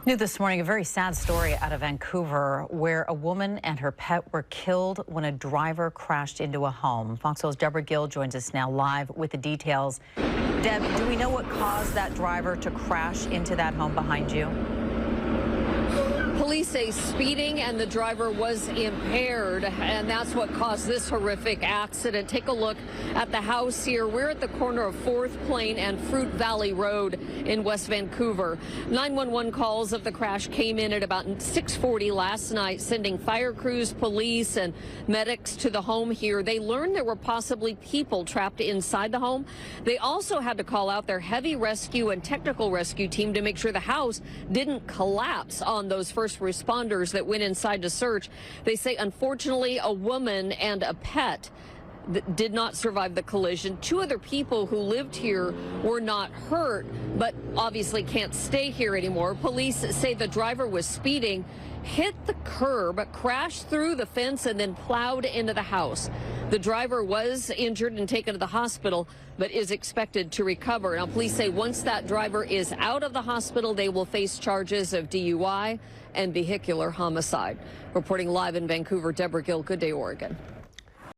New this morning, a very sad story out of Vancouver where a woman and her pet were killed when a driver crashed into a home. Fox Soul's Deborah Gill joins us now live with the details. Deb, do we know what caused that driver to crash into that home behind you? Police say speeding and the driver was impaired, and that's what caused this horrific accident. Take a look at the house here. We're at the corner of 4th Plain and Fruit Valley Road in West Vancouver. 911 calls of the crash came in at about 6:40 last night, sending fire crews, police, and medics to the home here. They learned there were possibly people trapped inside the home. They also had to call out their heavy rescue and technical rescue team to make sure the house didn't collapse on those first responders that went inside to search. They say, unfortunately, a woman and a pet that did not survive the collision. 2 other people who lived here were not hurt, but obviously can't stay here anymore. Police say the driver was speeding, hit the curb, crashed through the fence, and then plowed into the house. The driver was injured and taken to the hospital, but is expected to recover. Now, police say once that driver is out of the hospital, they will face charges of DUI and vehicular homicide. Reporting live in Vancouver, Deborah Gill. Good day, Oregon.